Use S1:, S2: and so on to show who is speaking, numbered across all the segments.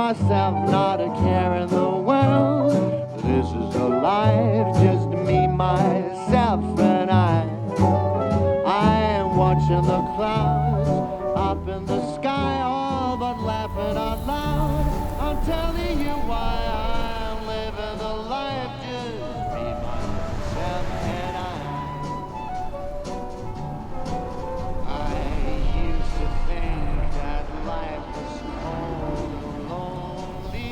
S1: myself, not a care in the world. This is a life, just me, myself, and I am watching the clouds up in the sky, all but laughing out loud. I'm telling you why I'm living the life, just me, myself, and I used to think that life was so lonely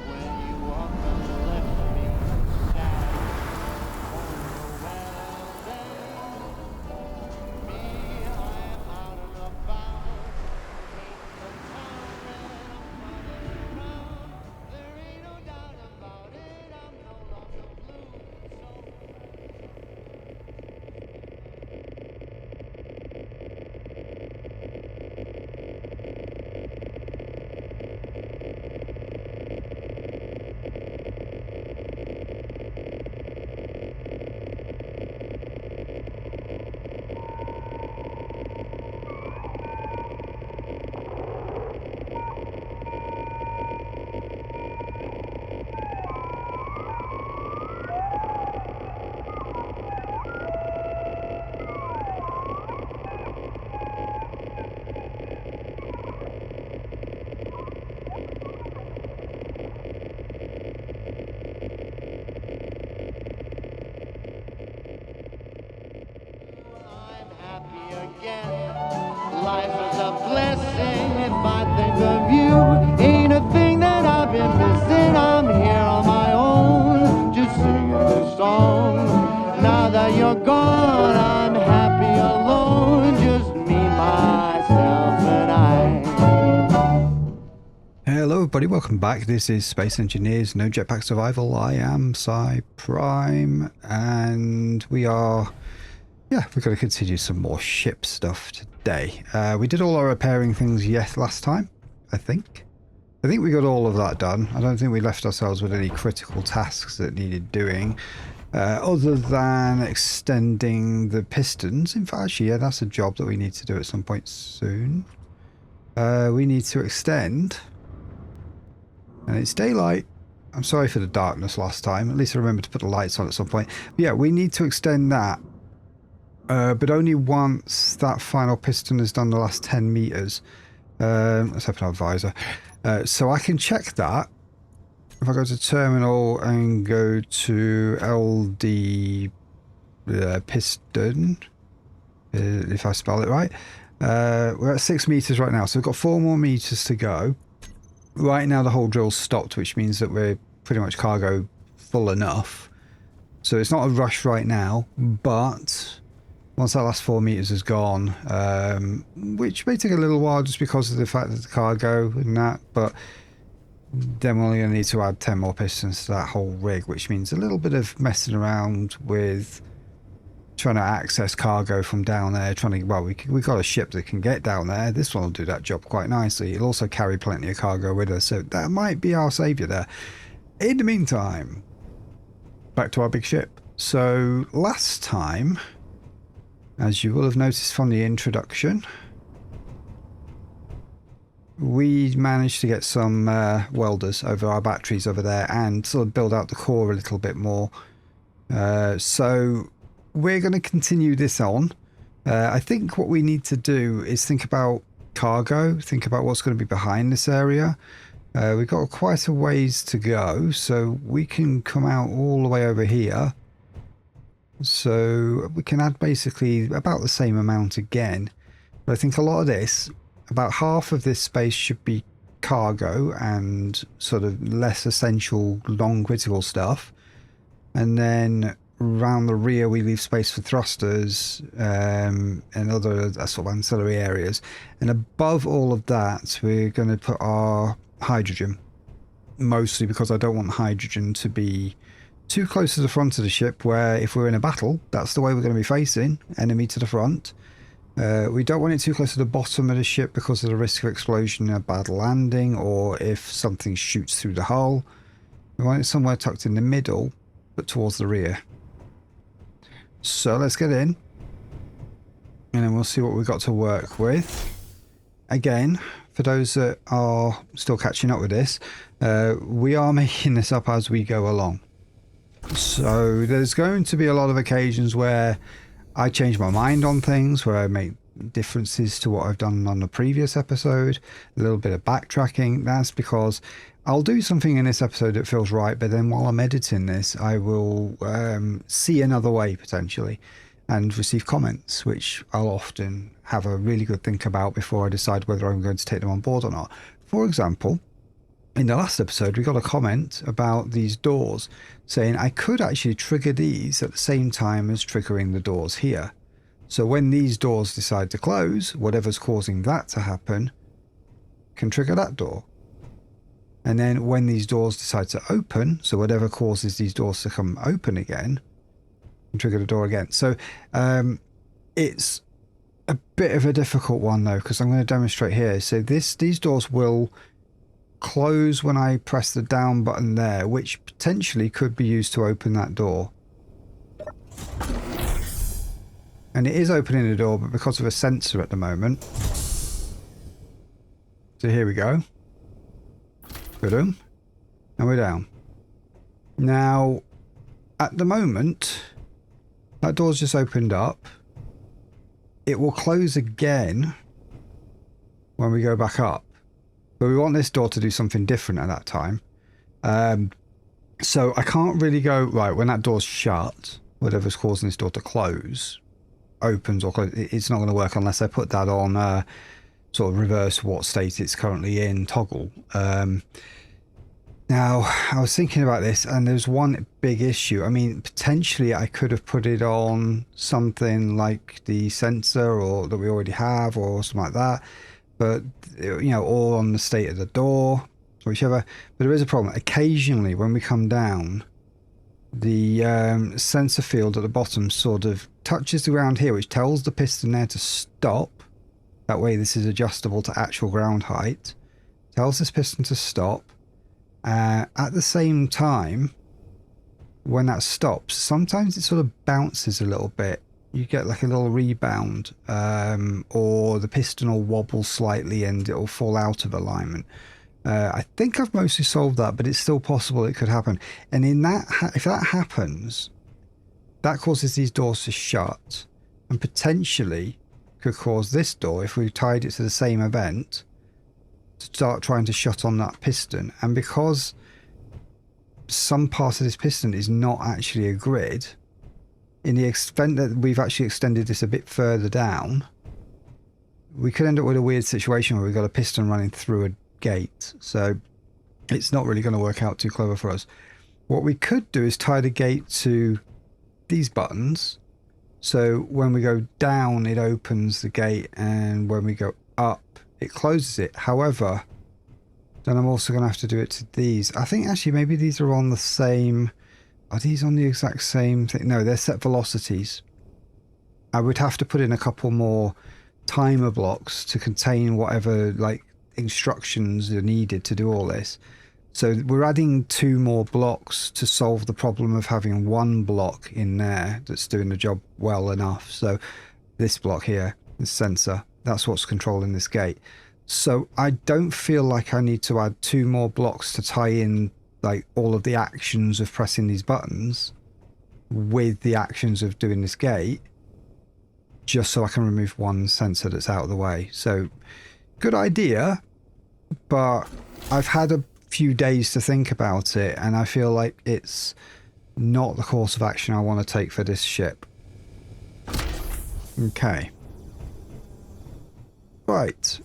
S1: when you up and left me sad. Oh, well then, me, I am out and about, in the town and I'm running around. There ain't no doubt about it, I'm no longer blue, life is a blessing if I think of you. Ain't a thing that I've been missing. I'm here on my own, just singing this song. Now that you're gone, I'm happy alone. Just me, myself, and I.
S2: Hello everybody, welcome back. This is Space Engineers No Jetpack Survival. I am Cy Prime, and we're going to continue some more ship stuff today. We did all our repairing things last time, I think. We got all of that done. I don't think we left ourselves with any critical tasks that needed doing, other than extending the pistons. In fact, actually, yeah, that's a job that we need to do at some point soon. We need to extend, and it's daylight. I'm sorry for the darkness last time. At least I remember to put the lights on at some point. But yeah, we need to extend that. But only once that final piston has done the last 10 meters. Let's open our visor. So I can check that. If I go to terminal and go to LD piston, if I spell it right, we're at 6 meters right now. So we've got 4 more meters to go. Right now the whole drill's stopped, which means that we're pretty much cargo full enough. So it's not a rush right now, but once that last 4 meters is gone, which may take a little while just because of the fact that the cargo and that, but then we're only going to need to add 10 more pistons to that whole rig, which means a little bit of messing around with trying to access cargo from down there. We've got a ship that can get down there. This one will do that job quite nicely. It'll also carry plenty of cargo with us, so that might be our saviour there. In the meantime, back to our big ship. So last time, as you will have noticed from the introduction, we managed to get some welders over our batteries over there and sort of build out the core a little bit more. So we're going to continue this on. I think what we need to do is think about cargo, think about what's going to be behind this area. We've got quite a ways to go, so we can come out all the way over here. So we can add basically about the same amount again. But I think a lot of this, about half of this space should be cargo and sort of less essential, non-critical stuff. And then around the rear we leave space for thrusters and other sort of ancillary areas. And above all of that we're going to put our hydrogen. Mostly because I don't want hydrogen to be too close to the front of the ship, where if we're in a battle, that's the way we're going to be facing, enemy to the front. We don't want it too close to the bottom of the ship because of the risk of explosion in a bad landing, or if something shoots through the hull. We want it somewhere tucked in the middle, but towards the rear. So let's get in, and then we'll see what we've got to work with. Again, for those that are still catching up with this, we are making this up as we go along. So there's going to be a lot of occasions where I change my mind on things, where I make differences to what I've done on the previous episode, a little bit of backtracking. That's because I'll do something in this episode that feels right, but then while I'm editing this, I will see another way potentially and receive comments, which I'll often have a really good think about before I decide whether I'm going to take them on board or not. For example, in the last episode, we got a comment about these doors saying I could actually trigger these at the same time as triggering the doors here. So when these doors decide to close, whatever's causing that to happen can trigger that door. And then when these doors decide to open, so whatever causes these doors to come open again, can trigger the door again. So it's a bit of a difficult one though, because I'm going to demonstrate here. So these doors will close when I press the down button there, which potentially could be used to open that door. And it is opening the door, but because of a sensor at the moment. So here we go. Boom. And we're down. Now, at the moment, that door's just opened up. It will close again when we go back up. But we want this door to do something different at that time. So I can't really go, right, when that door's shut, whatever's causing this door to close, opens or close, it's not going to work unless I put that on sort of reverse what state it's currently in toggle. Now, I was thinking about this and there's one big issue. I mean, potentially I could have put it on something like the sensor or that we already have or something like that. But, you know, all on the state of the door, whichever. But there is a problem. Occasionally, when we come down, the sensor field at the bottom sort of touches the ground here, which tells the piston there to stop. That way, this is adjustable to actual ground height. Tells this piston to stop. At the same time, when that stops, sometimes it sort of bounces a little bit. You get like a little rebound, or the piston will wobble slightly and it'll fall out of alignment. I think I've mostly solved that, but it's still possible it could happen. And in that, if that happens, that causes these doors to shut, and potentially could cause this door, if we tied it to the same event, to start trying to shut on that piston. And because some part of this piston is not actually a grid, in the extent that we've actually extended this a bit further down, we could end up with a weird situation where we've got a piston running through a gate. So it's not really going to work out too clever for us. What we could do is tie the gate to these buttons. So when we go down, it opens the gate, and when we go up, it closes it. However, then I'm also going to have to do it to these. I think actually maybe these are on the same... Are these on the exact same thing? No, they're set velocities. I would have to put in a couple more timer blocks to contain whatever like instructions are needed to do all this. So we're adding 2 more blocks to solve the problem of having one block in there that's doing the job well enough. So this block here, this sensor, that's what's controlling this gate. So I don't feel like I need to add 2 more blocks to tie in like all of the actions of pressing these buttons with the actions of doing this gate, just so I can remove one sensor that's out of the way. So good idea, but I've had a few days to think about it, and I feel like it's not the course of action I want to take for this ship. Okay. Right.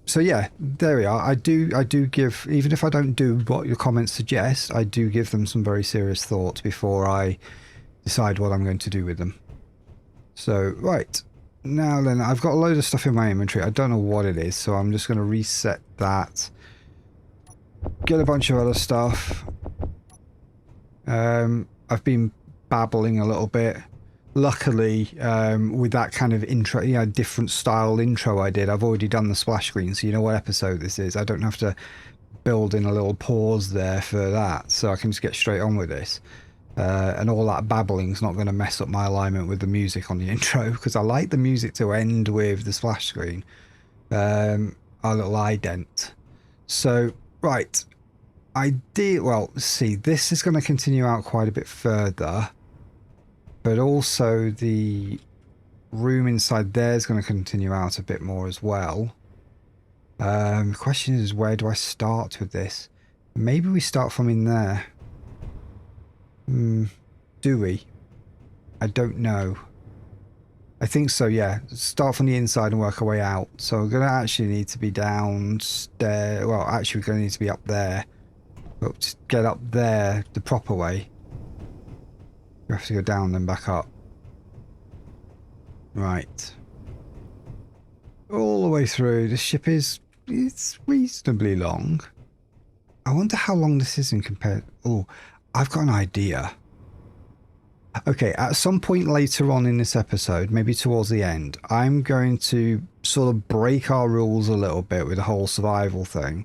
S2: So yeah, there we are. I do give, even if I don't do what your comments suggest, I do give them some very serious thought before I decide what I'm going to do with them. So, right. Now then, I've got a load of stuff in my inventory. I don't know what it is, so I'm just going to reset that. Get a bunch of other stuff. I've been babbling a little bit. Luckily, with that kind of intro, you know, different style intro I did, I've already done the splash screen, so you know what episode this is. I don't have to build in a little pause there for that, so I can just get straight on with this. And all that babbling's not going to mess up my alignment with the music on the intro, because I like the music to end with the splash screen. our little ident. So, right. Well, see, this is going to continue out quite a bit further. But also the room inside there is going to continue out a bit more as well. The question is, where do I start with this? Maybe we start from in there. Do we? I don't know. I think so, yeah. Start from the inside and work our way out. So we're going to actually need to be downstairs. Well, actually, we're going to need to be up there. But to get up there the proper way, we have to go down then back up. Right. All the way through. The ship it's reasonably long. I wonder how long this is in compared... Oh, I've got an idea. Okay, at some point later on in this episode, maybe towards the end, I'm going to sort of break our rules a little bit with the whole survival thing.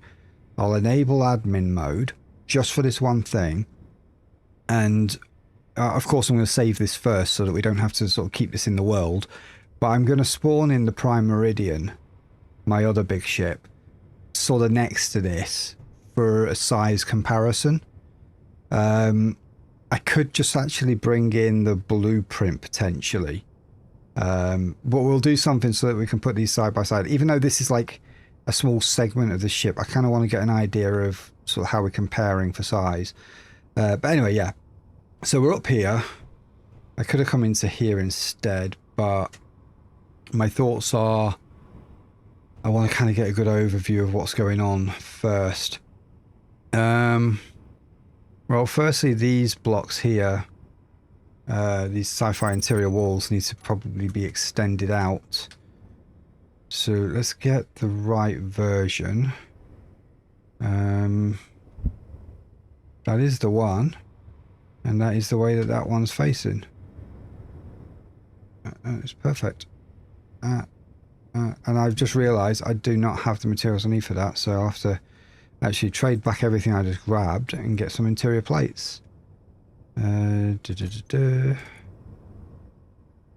S2: I'll enable admin mode just for this one thing. And of course, I'm going to save this first so that we don't have to sort of keep this in the world. But I'm going to spawn in the Prime Meridian, my other big ship, sort of next to this for a size comparison. I could just actually bring in the blueprint potentially. But we'll do something so that we can put these side by side. Even though this is like a small segment of the ship, I kind of want to get an idea of sort of how we're comparing for size. But anyway, yeah. So we're up here. I could have come into here instead, but my thoughts are I want to kind of get a good overview of what's going on first. Well, firstly, these blocks here, these sci-fi interior walls need to probably be extended out. So let's get the right version. That is the one. And that is the way that that one's facing. It's perfect. And I've just realised I do not have the materials I need for that, so I'll have to actually trade back everything I just grabbed and get some interior plates.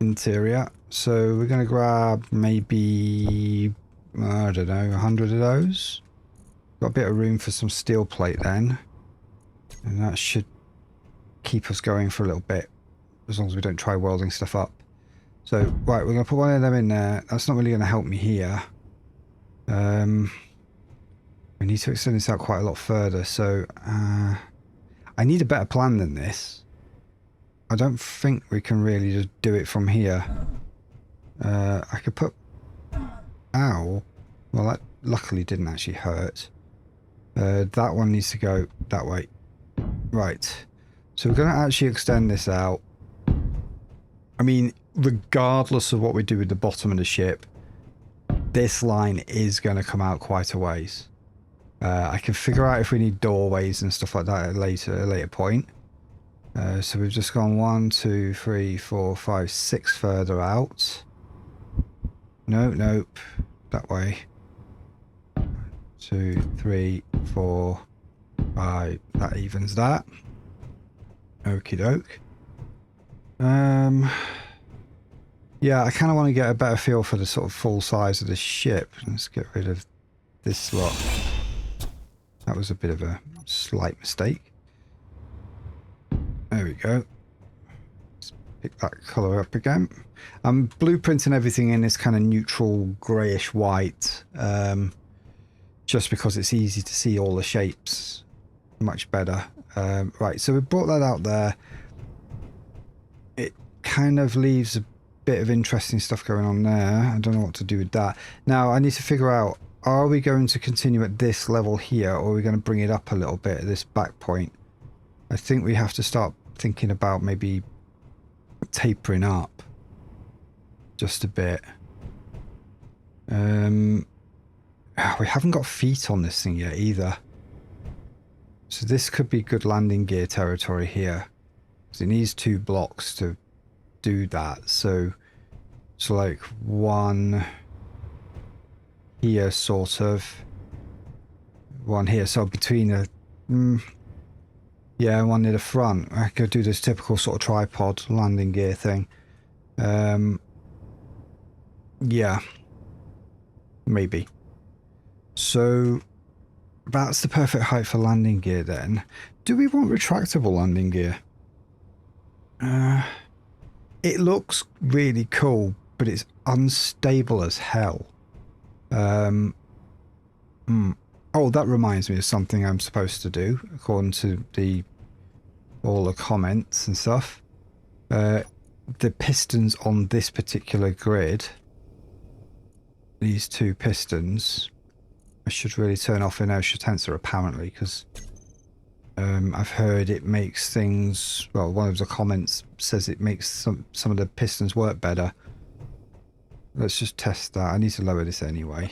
S2: Interior. So we're going to grab maybe, I don't know, 100 of those. Got a bit of room for some steel plate then. And that should keep us going for a little bit, as long as we don't try welding stuff up. So, right, we're going to put one of them in there. That's not really going to help me here. We need to extend this out quite a lot further, so I need a better plan than this. I don't think we can really just do it from here. I could put... Ow. Well, that luckily didn't actually hurt. That one needs to go that way. Right. So we're going to actually extend this out. I mean, regardless of what we do with the bottom of the ship, this line is going to come out quite a ways. I can figure out if we need doorways and stuff like that at a later point. So we've just gone 1, 2, 3, 4, 5, 6 further out. Nope. That way. 2, 3, 4, 5. That evens that. Okie doke. Yeah, I kind of want to get a better feel for the sort of full size of the ship. Let's get rid of this lot. That was a bit of a slight mistake. There we go. Let's pick that colour up again. I'm blueprinting everything in this kind of neutral greyish white, just because it's easy to see all the shapes much better. Right, so we brought that out there. It kind of leaves a bit of interesting stuff going on there. I don't know what to do with that. Now I need to figure out, are we going to continue at this level here, or are we going to bring it up a little bit at this back point? I think we have to start thinking about maybe tapering up just a bit. We haven't got feet on this thing yet either. So this could be good landing gear territory here. Because it needs 2 blocks to do that. So like one here, sort of. One here. So between the... yeah, one near the front. I could do this typical sort of tripod landing gear thing. Yeah. Maybe. So that's the perfect height for landing gear then. Do we want retractable landing gear? It looks really cool, but it's unstable as hell. Oh, that reminds me of something I'm supposed to do, according to all the comments and stuff. The pistons on this particular grid, these two pistons, I should really turn off inertia tensor apparently, because I've heard it makes things, well, one of the comments says it makes some of the pistons work better. Let's just test that. I need to lower this anyway.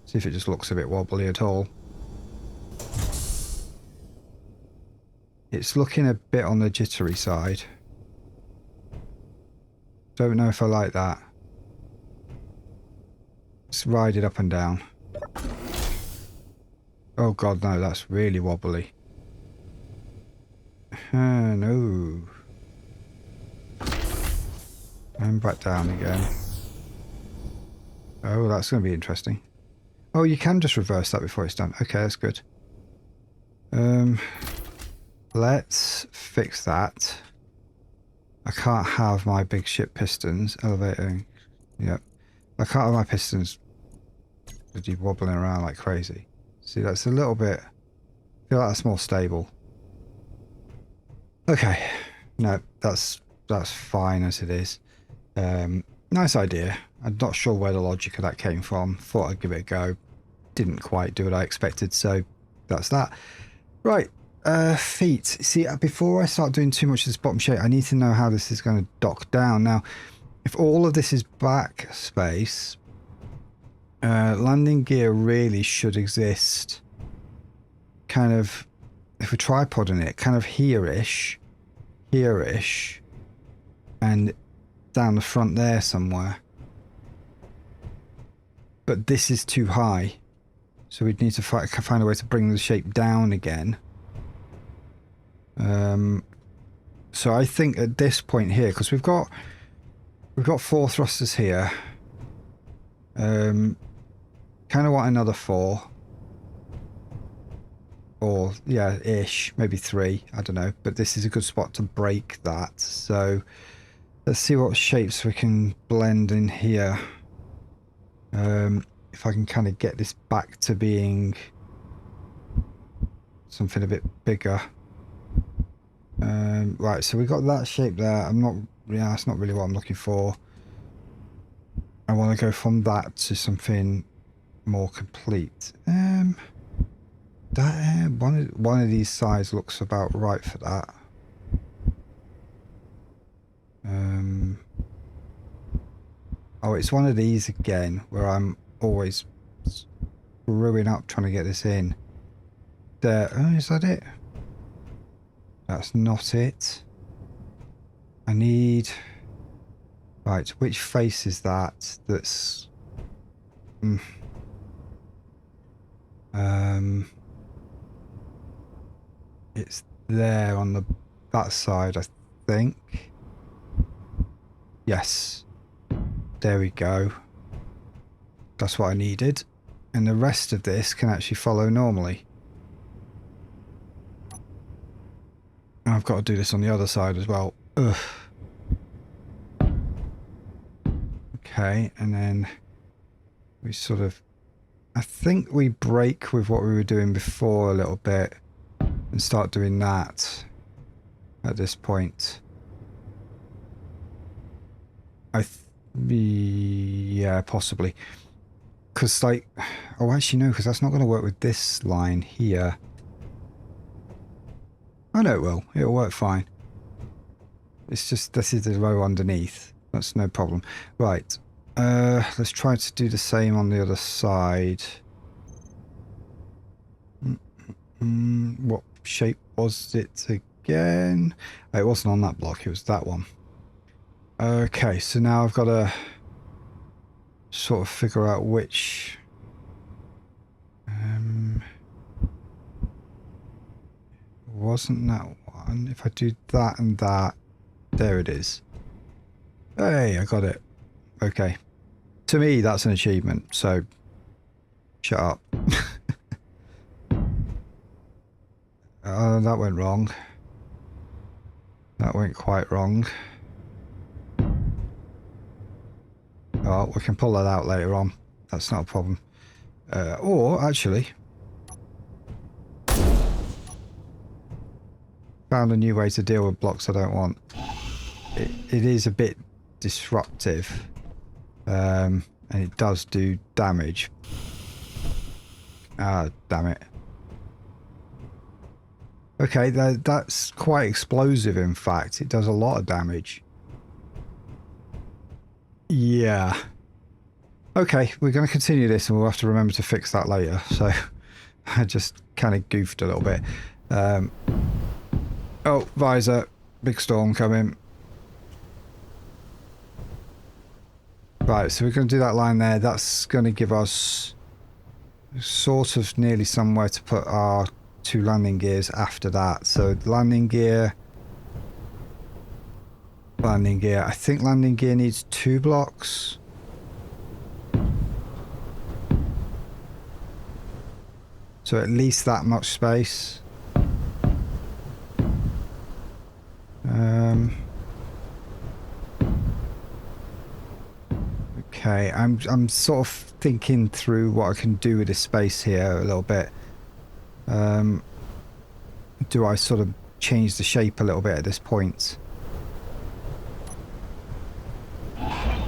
S2: See if it just looks a bit wobbly at all. It's looking a bit on the jittery side. Don't know if I like that. Let's ride it up and down. Oh god, no, that's really wobbly. No. And back down again. Oh, that's going to be interesting. Oh, you can just reverse that before it's done. Okay, that's good. Let's fix that. I can't have my big ship pistons elevating. Yep. I can't have my pistons wobbling around like crazy. See, that's a little bit... I feel like that's more stable. Okay. No, that's fine as it is. Nice idea. I'm not sure where the logic of that came from. Thought I'd give it a go. Didn't quite do what I expected, so that's that. Right. Feet. See, before I start doing too much of this bottom shape, I need to know how this is going to dock down. Now, if all of this is back space, landing gear really should exist kind of, if we're tripoding it, kind of here-ish, and down the front there somewhere. But this is too high, so we'd need to find a way to bring the shape down again. So I think at this point here, because we've got 4 thrusters here, kind of want another 4, or yeah, ish, maybe 3, I don't know, but this is a good spot to break that. So let's see what shapes we can blend in here. If I can kind of get this back to being something a bit bigger. Right, so we got that shape there. That's not really what I'm looking for. I want to go from that to something more complete. That one of these sides looks about right for that. Oh, it's one of these again where I'm always screwing up trying to get this in. There. Oh, is that it? That's not it. I need... Right, which face is that? That's... It's there on that side, I think. Yes. There we go. That's what I needed. And the rest of this can actually follow normally. I've got to do this on the other side as well. Ugh. Okay, and then we sort of... I think we break with what we were doing before a little bit and start doing that at this point. Yeah, possibly. Because, like... Oh, actually, no, because that's not going to work with this line here. I know it will. It'll work fine. It's just, this is the row underneath. That's no problem. Right. Let's try to do the same on the other side. What shape was it again? Oh, it wasn't on that block. It was that one. Okay, so now I've got to sort of figure out which... wasn't that one? If I do that and that, there it is. Hey, I got it. Okay. To me, that's an achievement, so Shut up. Oh, that went wrong. That went quite wrong. Oh, we can pull that out later on. That's not a problem. Or, actually... found a new way to deal with blocks I don't want. It is a bit disruptive. And it does do damage. Ah, damn it. Okay, that's quite explosive, in fact. It does a lot of damage. Yeah. Okay, we're going to continue this and we'll have to remember to fix that later. So, I just kind of goofed a little bit. Oh, visor. Big storm coming. Right, so we're going to do that line there. That's going to give us sort of nearly somewhere to put our 2 landing gears after that. So landing gear. I think landing gear needs 2 blocks. So at least that much space. Okay, I'm sort of thinking through what I can do with this space here a little bit. Do I sort of change the shape a little bit at this point? Kind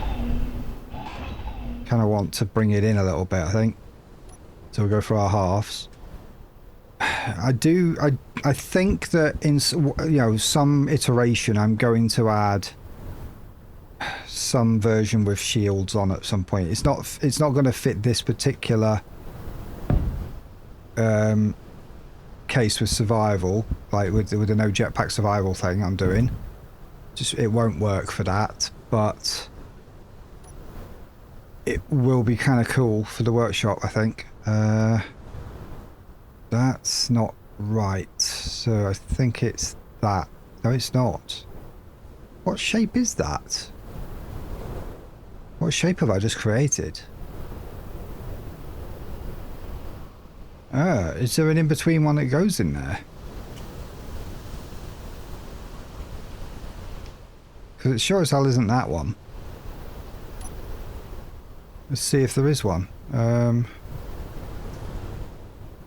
S2: of want to bring it in a little bit, I think. So we'll go for our halves. I think that in some iteration I'm going to add some version with shields on at some point. It's not going to fit this particular case with survival, like with the no jetpack survival thing I'm doing. Just it won't work for that, but it will be kind of cool for the workshop, I think. That's not right. So I think it's that. No, it's not. What shape is that? What shape have I just created? Is there an in-between one that goes in there? Because it sure as hell isn't that one. Let's see if there is one. I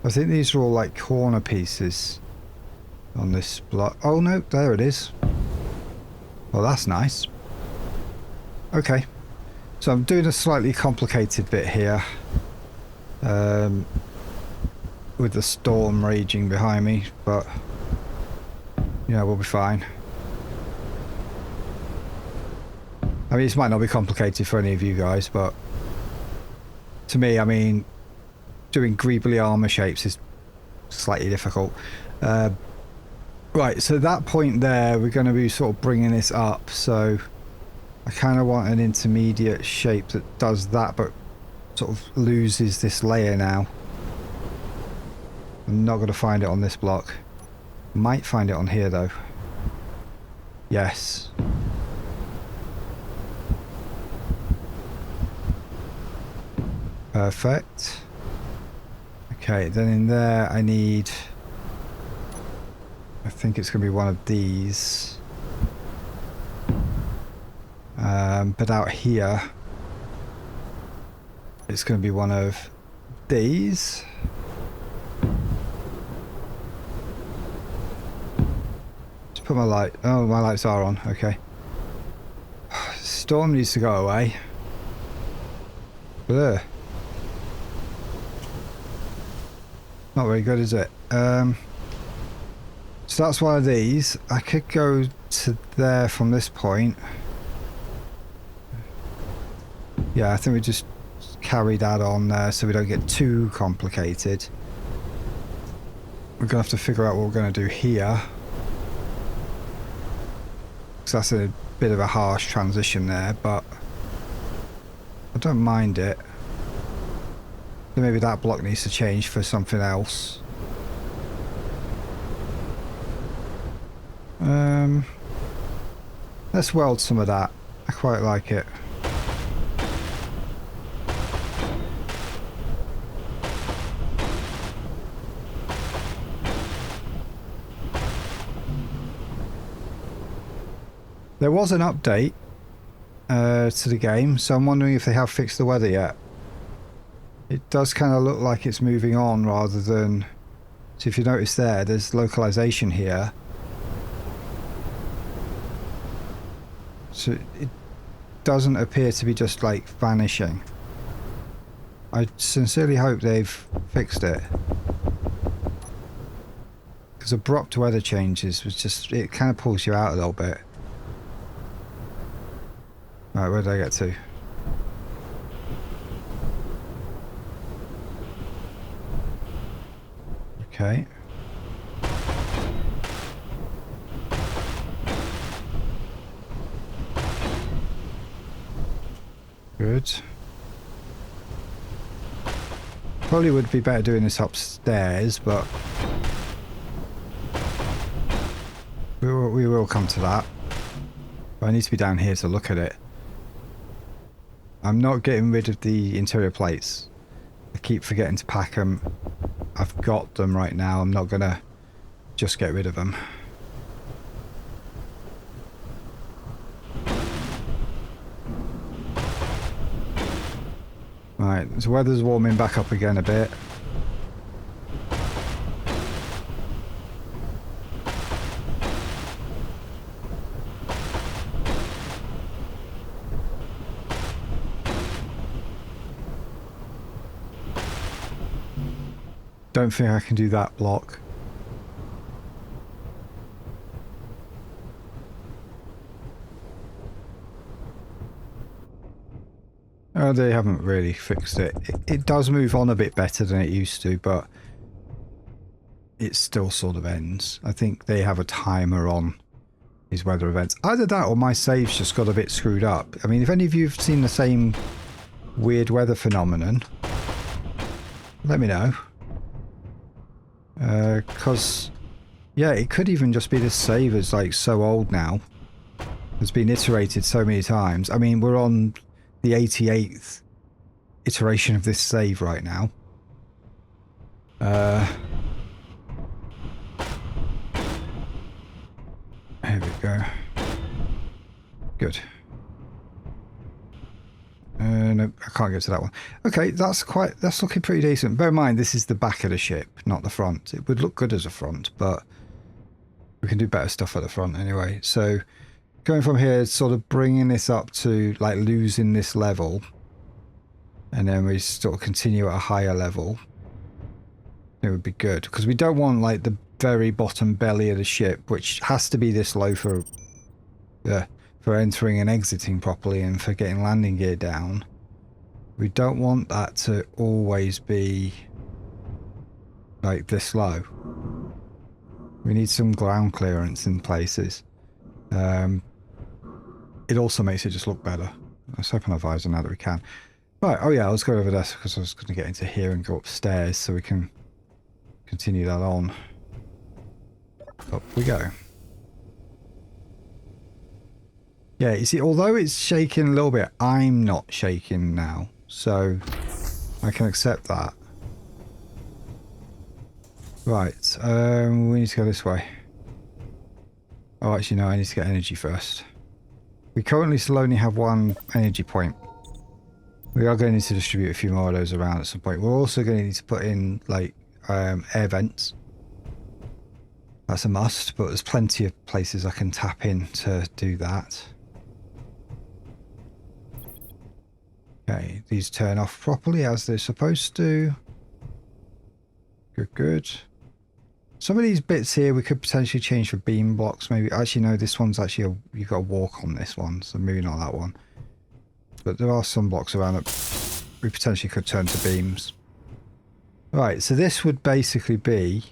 S2: think these are all like corner pieces on this block. Oh no, there it is. Well, that's nice. Okay. So I'm doing a slightly complicated bit here. With the storm raging behind me, but yeah, we'll be fine. I mean, this might not be complicated for any of you guys, but to me, I mean, doing greebly armor shapes is slightly difficult. Right, so that point there, we're going to be sort of bringing this up, so I kind of want an intermediate shape that does that, but sort of loses this layer now. I'm not going to find it on this block. Might find it on here though. Yes. Perfect. Okay, then in there I need... I think it's going to be one of these. But out here it's going to be one of these. Just put my light... Oh, my lights are on. Okay. Storm needs to go away. Blur. Not very good, is it? So that's one of these. I could go to there from this point. Yeah, I think we just carry that on there so we don't get too complicated. We're going to have to figure out what we're going to do here. Because that's a bit of a harsh transition there, but I don't mind it. So maybe that block needs to change for something else. Let's weld some of that. I quite like it. There was an update to the game, so I'm wondering if they have fixed the weather yet. It does kind of look like it's moving on rather than... So if you notice there's localization here. So it doesn't appear to be just like vanishing. I sincerely hope they've fixed it. Because abrupt weather changes was just... It kind of pulls you out a little bit. Right, where did I get to? Okay. Good. Probably would be better doing this upstairs, but we will come to that. But I need to be down here to look at it. I'm not getting rid of the interior plates. I keep forgetting to pack them. I've got them right now. I'm not going to just get rid of them. Right, the weather's warming back up again a bit. Don't think I can do that block. Oh, they haven't really fixed it. It does move on a bit better than it used to, but it still sort of ends. I think they have a timer on these weather events. Either that or my save's just got a bit screwed up. I mean, if any of you have seen the same weird weather phenomenon, let me know. Because, yeah, it could even just be this save is like so old now. It's been iterated so many times. I mean, we're on the 88th iteration of this save right now. Here we go. Good. No, I can't get to that one. Okay, that's looking pretty decent. Bear in mind, this is the back of the ship, not the front. It would look good as a front, but we can do better stuff at the front anyway. So going from here, sort of bringing this up to like losing this level, and then we sort of continue at a higher level. It would be good because we don't want like the very bottom belly of the ship, which has to be this low for entering and exiting properly and for getting landing gear down. We don't want that to always be like this low. We need some ground clearance in places. It also makes it just look better. Let's open our visor now that we can. Right, oh yeah, let's go over this because I was going to get into here and go upstairs so we can continue that on. Up we go. Yeah, you see, although it's shaking a little bit, I'm not shaking now. So I can accept that. Right, we need to go this way. Oh, actually, no, I need to get energy first. We currently still only have one energy point. We are going to need to distribute a few more of those around at some point. We're also going to need to put in, like, air vents. That's a must, but there's plenty of places I can tap in to do that. Okay, these turn off properly as they're supposed to. Good, good. Some of these bits here we could potentially change for beam blocks. Maybe, actually no, this one's actually, you've got to walk on this one, so maybe not that one. But there are some blocks around that we potentially could turn to beams. Right, so this would basically be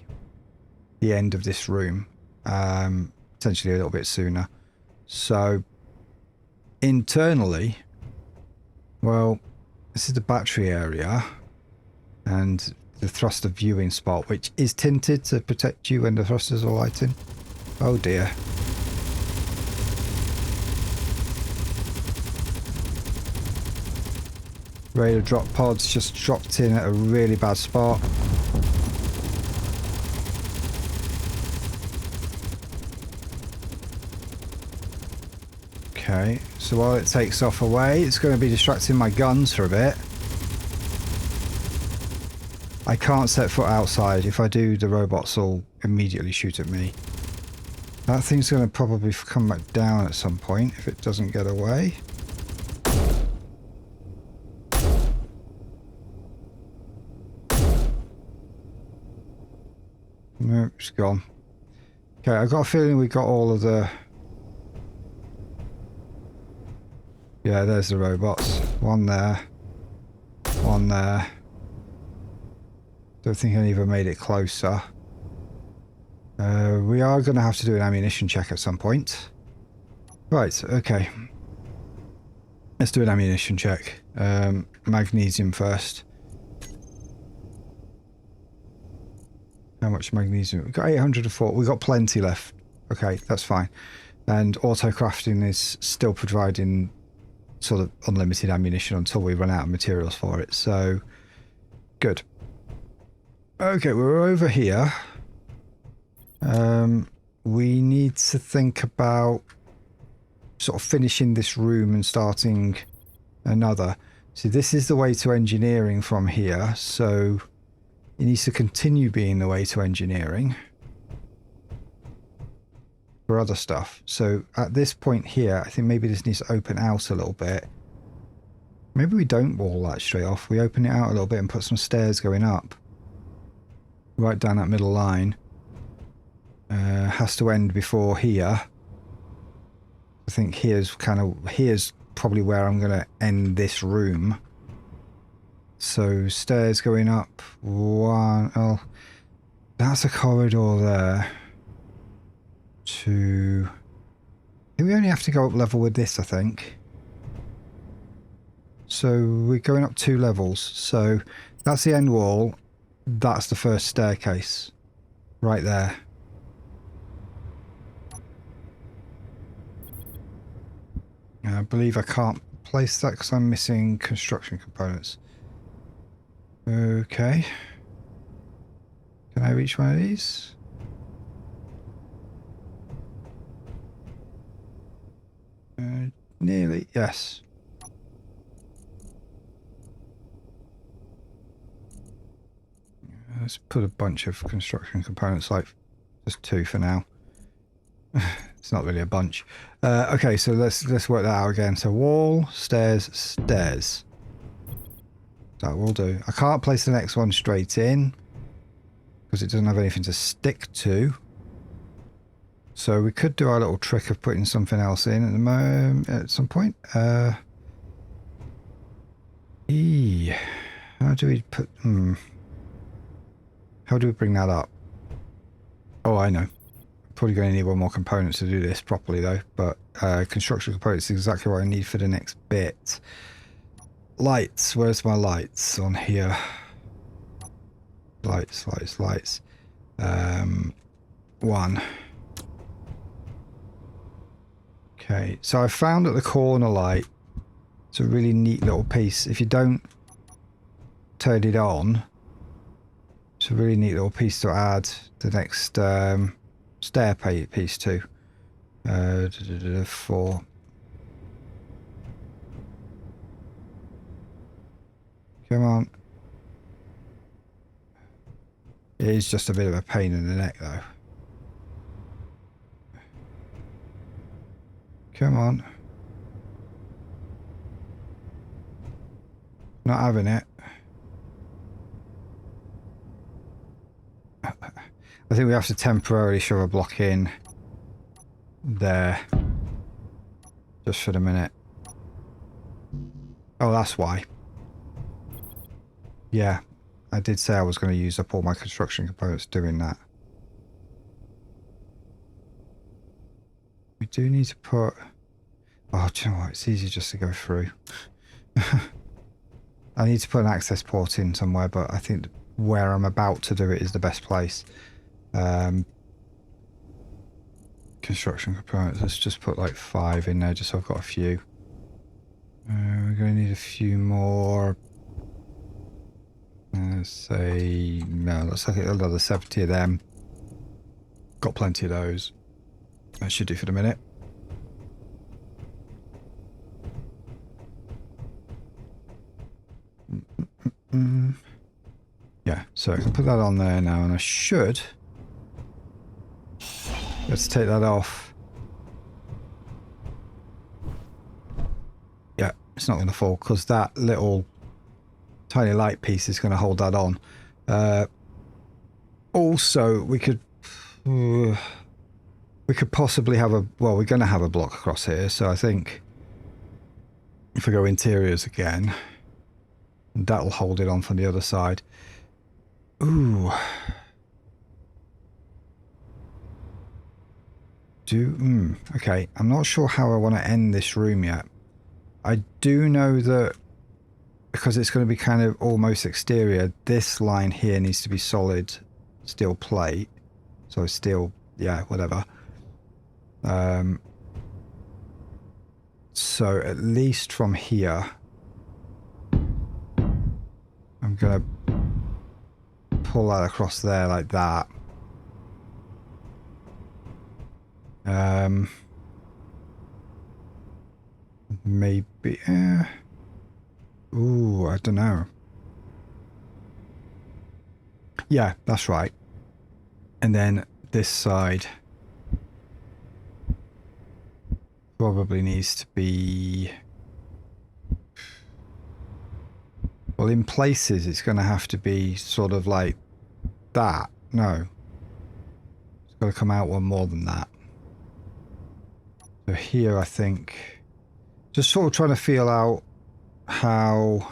S2: the end of this room. Potentially a little bit sooner. So, internally, well, this is the battery area and the thruster viewing spot, which is tinted to protect you when the thrusters are lighting. Oh dear. Radar drop pods just dropped in at a really bad spot. Okay, so while it takes off away, it's going to be distracting my guns for a bit. I can't set foot outside. If I do, the robots will immediately shoot at me. That thing's going to probably come back down at some point if it doesn't get away. Nope, it's gone. Okay, I've got a feeling we got all of the... Yeah, there's the robots. One there. One there. Don't think I even made it closer. We are going to have to do an ammunition check at some point. Right, okay. Let's do an ammunition check. Magnesium first. How much magnesium? We've got 804. We've got plenty left. Okay, that's fine. And auto-crafting is still providing sort of unlimited ammunition until we run out of materials for it. So, good. Okay, we're over here. We need to think about sort of finishing this room and starting another. See, this is the way to engineering from here, so it needs to continue being the way to engineering for other stuff. So at this point here, I think maybe this needs to open out a little bit. Maybe we don't wall that straight off. We open it out a little bit and put some stairs going up. Right down that middle line. Has to end before here. I think here's probably where I'm going to end this room. So stairs going up. One. Oh, that's a corridor there. Two. We only have to go up level with this, I think. So we're going up 2 levels. So that's the end wall. That's the first staircase. Right there. I believe I can't place that because I'm missing construction components. Okay. Can I reach one of these? Nearly, yes. Let's put a bunch of construction components, like just 2 for now. It's not really a bunch. Okay, so let's work that out again. So wall, stairs, stairs. That will do. I can't place the next one straight in because it doesn't have anything to stick to. So we could do our little trick of putting something else in at the moment at some point. How do we put? How do we bring that up? Oh, I know. Probably going to need one more component to do this properly though, but construction components is exactly what I need for the next bit. Lights, where's my lights on here? Lights. 1. Okay, so I found at the corner light, it's a really neat little piece. If you don't turn it on, it's a really neat little piece to add the next stair piece to. 4. Come on. It is just a bit of a pain in the neck though. Come on. Not having it. I think we have to temporarily shove a block in there. Just for the minute. Oh, that's why. Yeah, I did say I was going to use up all my construction components doing that. We do need to put... Oh, do you know what? It's easy just to go through. I need to put an access port in somewhere, but I think where I'm about to do it is the best place. Construction components. Let's just put like 5 in there, just so I've got a few. We're going to need a few more. Say no. Let's look at another 70 of them. Got plenty of those. That should do for the minute. So I can put that on there now, and I should. Let's take that off. Yeah, it's not going to fall because that little tiny light piece is going to hold that on. Also, we could possibly have a, well, we're going to have a block across here, so I think if we go interiors again, that'll hold it on from the other side. Ooh. Okay, I'm not sure how I want to end this room yet. I do know that because it's going to be kind of almost exterior, this line here needs to be solid steel plate. So steel, yeah, whatever. So at least from here, I'm going to pull that across there like that. Maybe, ooh, I don't know. Yeah, that's right. And then this side probably needs to be, well, in places it's going to have to be sort of like that. No, it's got to come out one more than that. So here, I think, just sort of trying to feel out how,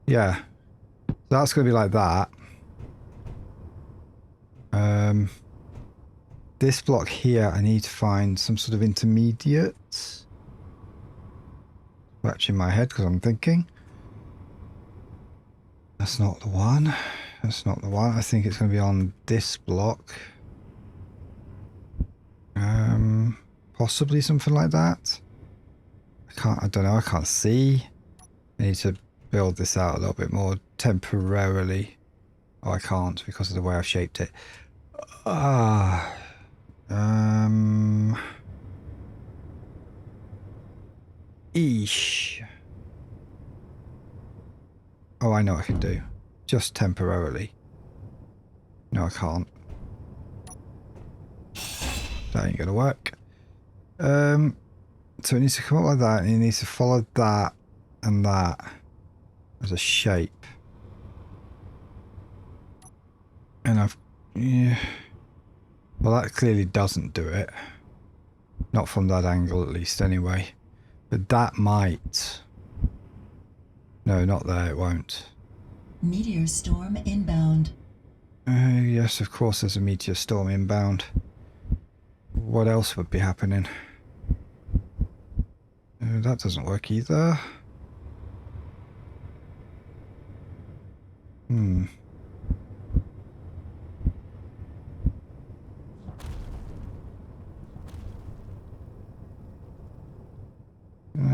S2: yeah, that's going to be like that. This block here, I need to find some sort of intermediate. Scratching my head because I'm thinking. That's not the one. That's not the one. I think it's going to be on this block. Possibly something like that. I don't know, I can't see. I need to build this out a little bit more temporarily. Oh, I can't because of the way I've shaped it. Eesh. Oh, I know what I can do. Just temporarily. No, I can't. That ain't gonna work. So it needs to come up like that, and it needs to follow that and that as a shape. And yeah. Well, that clearly doesn't do it. Not from that angle, at least, anyway. But that might. No, not there, it won't.
S3: Meteor storm inbound.
S2: Yes, of course there's a meteor storm inbound. What else would be happening? That doesn't work either.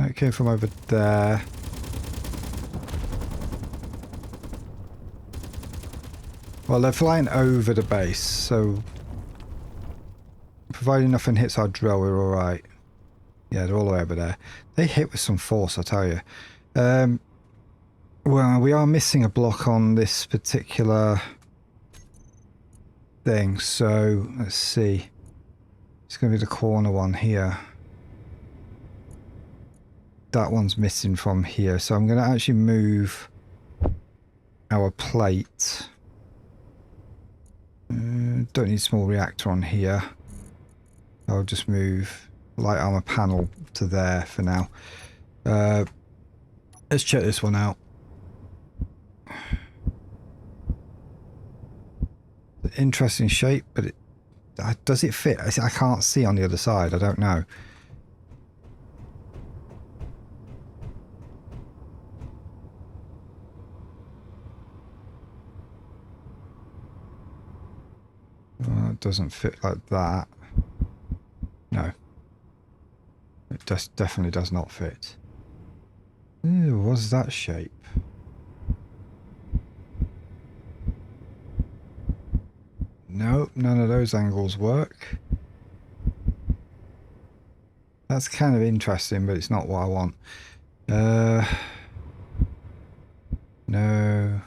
S2: It came from over there. Well, they're flying over the base, so providing nothing hits our drill, we're alright. Yeah, they're all the way over there. They hit with some force, I tell you. Well, we are missing a block on this particular thing, so let's see. It's going to be the corner one here. That one's missing from here, so I'm going to actually move our plate. Don't need small reactor on here. I'll just move light armor panel to there for now. Let's check this one out. Interesting shape, but does it fit? I can't see on the other side. I don't know. Well, it doesn't fit like that. No. It just definitely does not fit. Ew, what's that shape? Nope, none of those angles work. That's kind of interesting, but it's not what I want. No.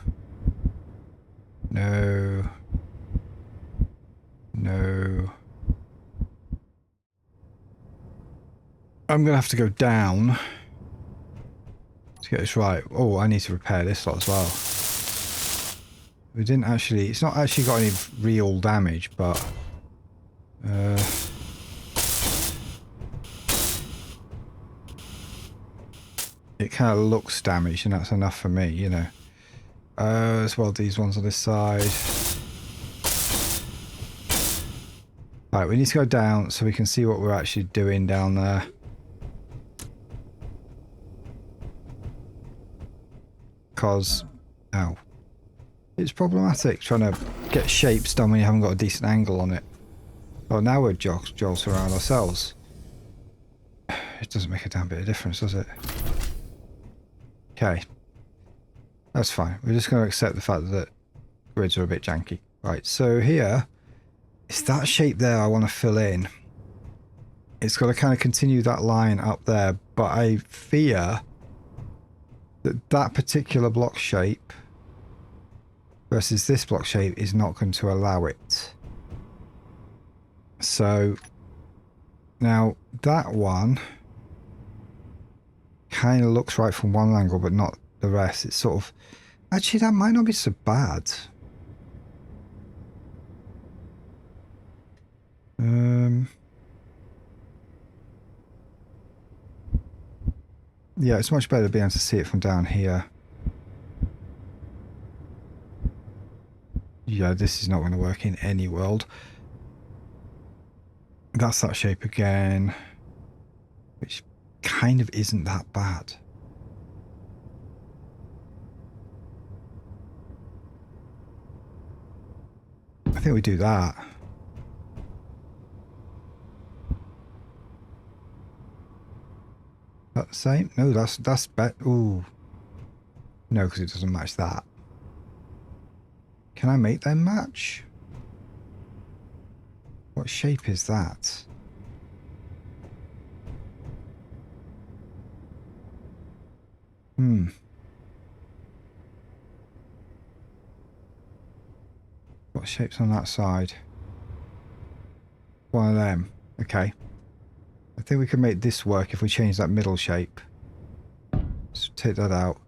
S2: I'm going to have to go down to get this right. Oh, I need to repair this lot as well. We didn't actually... It's not actually got any real damage, but... it kind of looks damaged, and that's enough for me, you know. As well, these ones on this side. Right, we need to go down so we can see what we're actually doing down there. Because, ow. It's problematic trying to get shapes done when you haven't got a decent angle on it. Oh, now we're jolting around ourselves. It doesn't make a damn bit of difference, does it? Okay. That's fine. We're just going to accept the fact that grids are a bit janky. Right, so here, it's that shape there I want to fill in. It's got to kind of continue that line up there, but I fear that that particular block shape versus this block shape is not going to allow it. So, now that one kind of looks right from one angle, but not the rest. It's sort of... Actually, that might not be so bad. Yeah, it's much better being able to see it from down here. Yeah, this is not going to work in any world. That's that shape again, which kind of isn't that bad. I think we do that. That the same? No, that's better. Ooh. No, because it doesn't match that. Can I make them match? What shape is that? What shape's on that side? One of them. Okay. I think we can make this work if we change that middle shape. So take that out.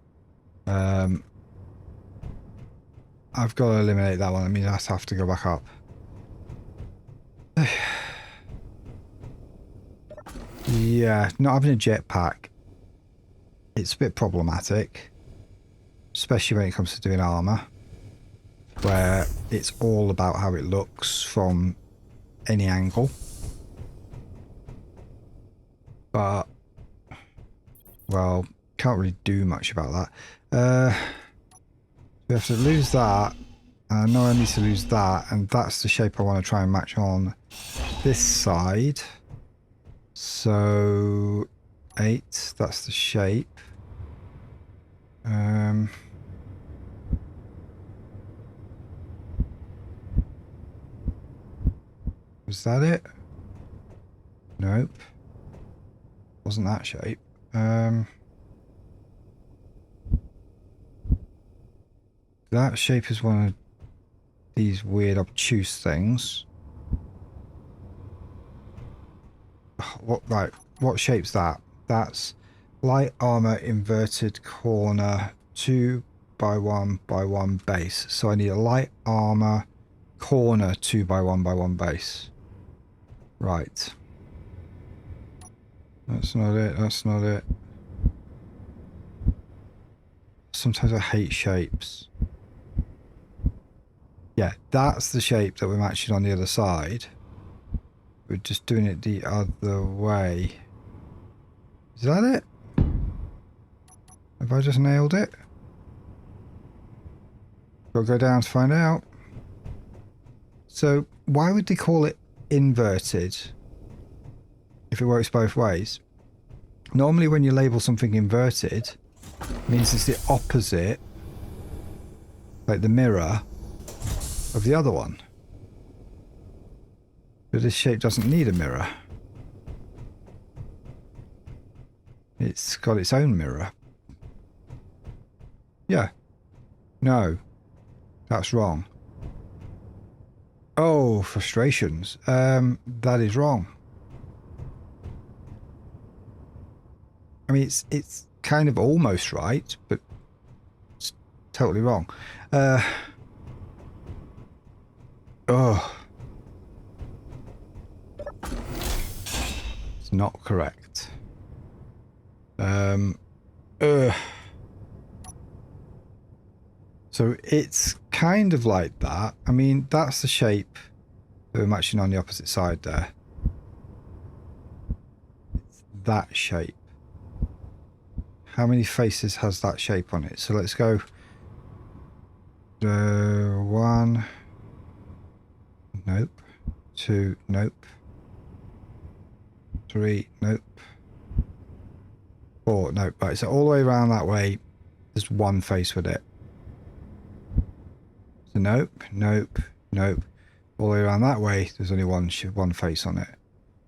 S2: I've got to eliminate that one. I mean, I have to go back up. Yeah, not having a jetpack, it's a bit problematic. Especially when it comes to doing armour. Where it's all about how it looks from any angle. But, well, can't really do much about that. We have to lose that. I know I need to lose that, and that's the shape I want to try and match on this side. So, 8, that's the shape. Was that it? Nope. Wasn't that shape. That shape is one of these weird obtuse things. What shape's that? That's light armor inverted corner 2 by 1 by 1 base. So I need a light armor corner 2 by 1 by 1 base. Right. That's not it. That's not it. Sometimes I hate shapes. Yeah, that's the shape that we're matching on the other side. We're just doing it the other way. Is that it? Have I just nailed it? Gotta go down to find out. So, why would they call it inverted if it works both ways? Normally when you label something inverted, it means it's the opposite, like the mirror of the other one. But this shape doesn't need a mirror. It's got its own mirror. Yeah. No. That's wrong. Oh, frustrations. That is wrong. I mean, it's kind of almost right, but it's totally wrong. Oh. It's not correct. So it's kind of like that. I mean, that's the shape that we're matching on the opposite side there. It's that shape. How many faces has that shape on it? So let's go 1. Nope. 2. Nope. 3. Nope. 4. Nope. Right, so all the way around that way, there's one face with it. So nope, nope, nope. All the way around that way, there's only one face on it.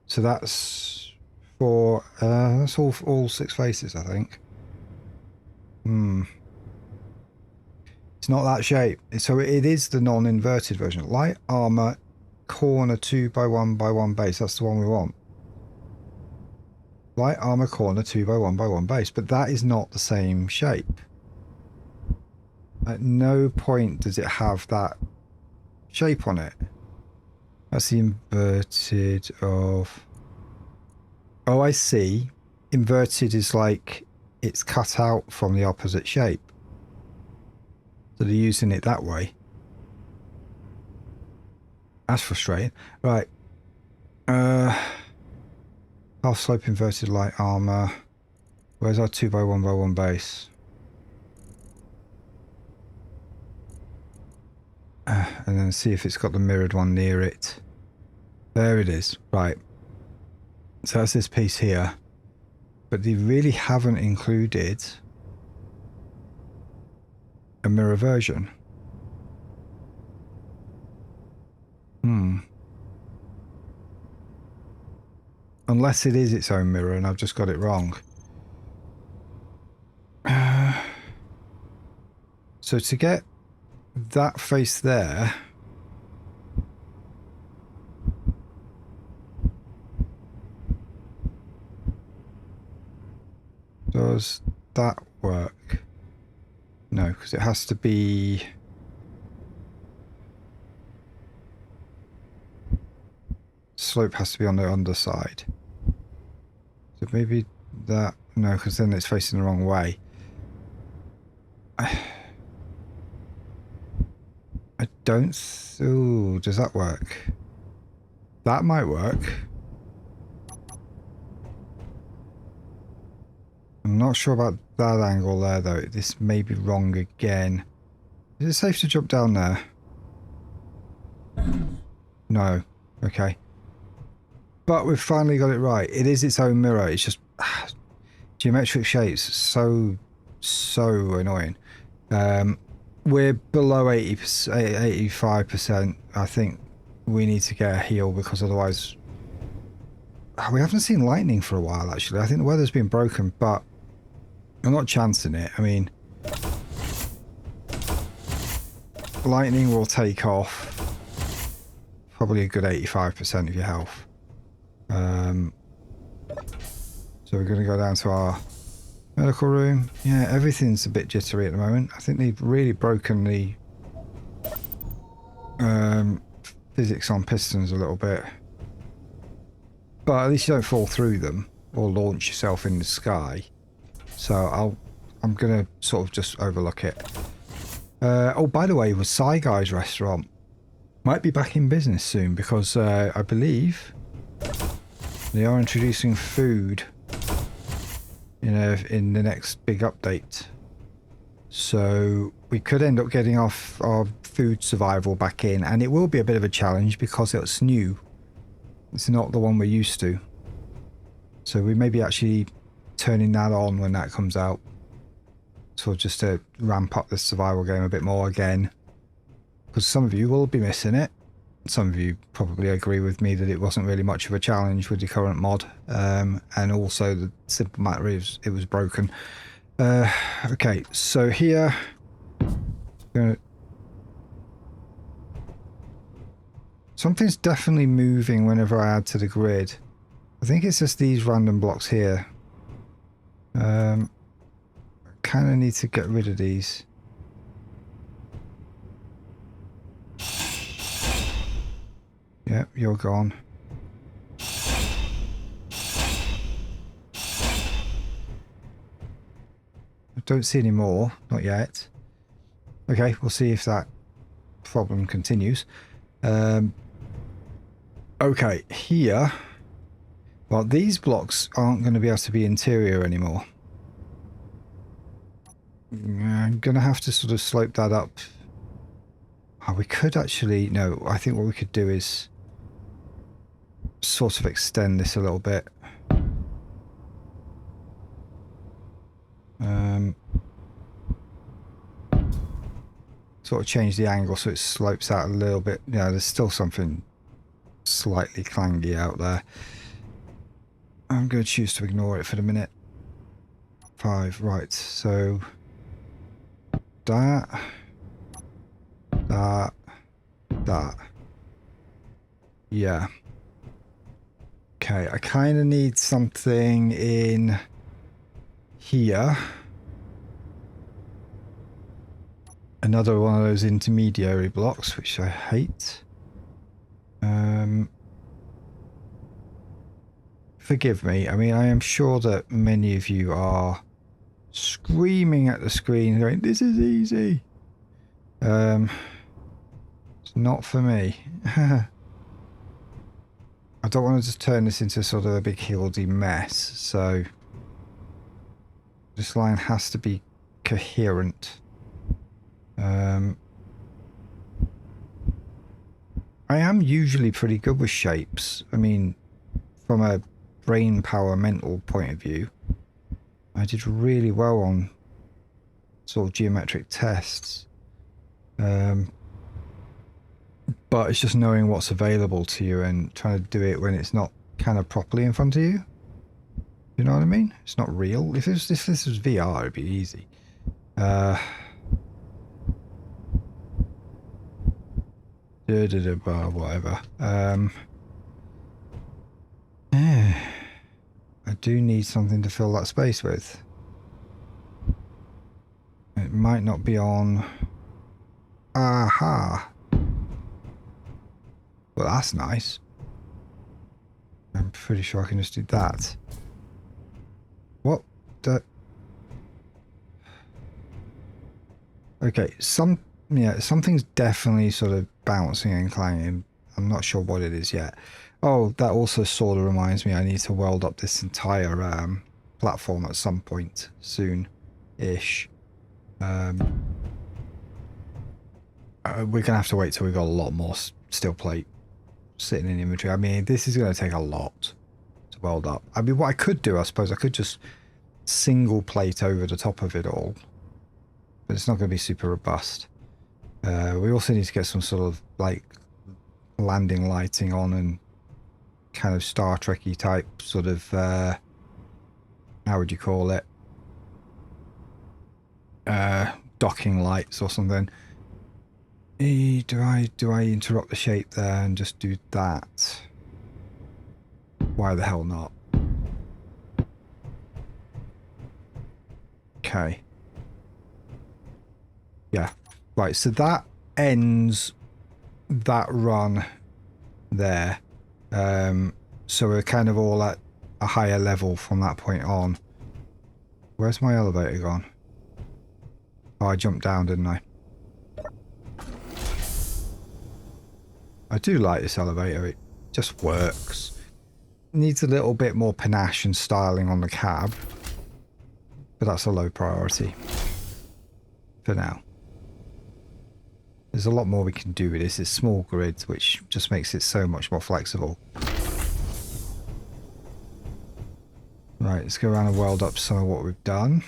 S2: So that's for that's all 6 faces, I think. It's not that shape. So it is the non-inverted version. Light armor, corner 2x1x1 base. That's the one we want. Light armor corner 2x1x1 base, but that is not the same shape. At no point does it have that shape on it. That's the inverted of... Oh, I see. Inverted is like it's cut out from the opposite shape. So they're using it that way. That's frustrating. Right. Half slope inverted light armor. Where's our 2x1x1 base? And then see if it's got the mirrored one near it. There it is. Right. So that's this piece here. But they really haven't included a mirror version. Unless it is its own mirror and I've just got it wrong. So to get that face there, does that work? No, because it has to be... Slope has to be on the underside. So maybe that... No, because then it's facing the wrong way. I don't... Ooh, does that work? That might work. I'm not sure about that angle there, though. This may be wrong again. Is it safe to jump down there? No. Okay. But we've finally got it right. It is its own mirror. It's just... geometric shapes. So annoying. We're below 85%. I think we need to get a heal because otherwise... We haven't seen lightning for a while, actually. I think the weather's been broken, but I'm not chancing it. I mean, lightning will take off probably a good 85% of your health. So we're going to go down to our medical room. Yeah, everything's a bit jittery at the moment. I think they've really broken the physics on pistons a little bit. But at least you don't fall through them or launch yourself in the sky. So I'm going to sort of just overlook it. Oh, by the way, was Psy Guy's restaurant might be back in business soon because I believe they are introducing food in the next big update. So we could end up getting our food survival back in, and it will be a bit of a challenge because it's new. It's not the one we're used to. So we may be actually turning that on when that comes out. So just to ramp up the survival game a bit more again. Because some of you will be missing it. Some of you probably agree with me that it wasn't really much of a challenge with the current mod. And also the simple matter is it was broken. Okay, so here... Something's definitely moving whenever I add to the grid. I think it's just these random blocks here. Kind of need to get rid of these. Yep, you're gone. I don't see any more, not yet. Okay, we'll see if that problem continues. Okay, here. Well, these blocks aren't going to be able to be interior anymore. I'm going to have to sort of slope that up. Oh, we could actually... No, I think what we could do is sort of extend this a little bit. Sort of change the angle so it slopes out a little bit. Yeah, there's still something slightly clangy out there. I'm going to choose to ignore it for the minute. 5, right, so that, yeah. Okay, I kind of need something in here. Another one of those intermediary blocks, which I hate. Forgive me. I mean, I am sure that many of you are screaming at the screen going, this is easy. It's not for me. I don't want to just turn this into sort of a big hildy mess, so this line has to be coherent. I am usually pretty good with shapes. I mean, from a brain power mental point of view, I did really well on sort of geometric tests. But it's just knowing what's available to you and trying to do it when it's not kind of properly in front of you. You know what I mean? It's not real. If this was VR, it'd be easy. Whatever. Yeah. I do need something to fill that space with. It might not be on... Aha! Well, that's nice. I'm pretty sure I can just do that. What the... Okay, something's definitely sort of bouncing and clanging. I'm not sure what it is yet. Oh, that also sort of reminds me I need to weld up this entire platform at some point soon-ish. We're going to have to wait till we've got a lot more steel plate sitting in inventory. I mean, this is going to take a lot to weld up. I mean, what I could do, I suppose, I could just single plate over the top of it all. But it's not going to be super robust. We also need to get some sort of, like, landing lighting on and kind of Star Trek-y type sort of, how would you call it? Docking lights or something. Do I interrupt the shape there and just do that? Why the hell not? Okay. Yeah. Right, so that ends that run there. So we're kind of all at a higher level from that point on. Where's my elevator gone? Oh, I jumped down, didn't I? I do like this elevator. It just works. Needs a little bit more panache and styling on the cab. But that's a low priority. For now. There's a lot more we can do with this. It's small grids, which just makes it so much more flexible. Right, let's go around and weld up some of what we've done.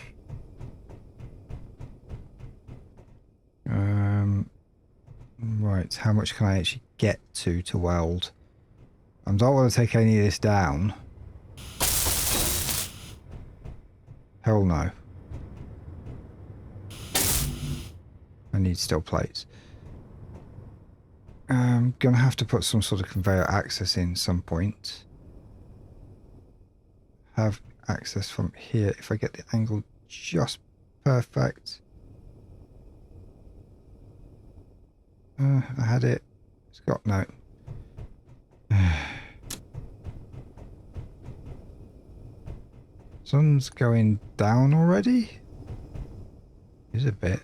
S2: Right, how much can I actually get to weld? I don't want to take any of this down. Hell no. I need steel plates. I'm going to have to put some sort of conveyor access in some point. have access from here if I get the angle just perfect. I had it. It's got no. Sun's going down already? Is a bit.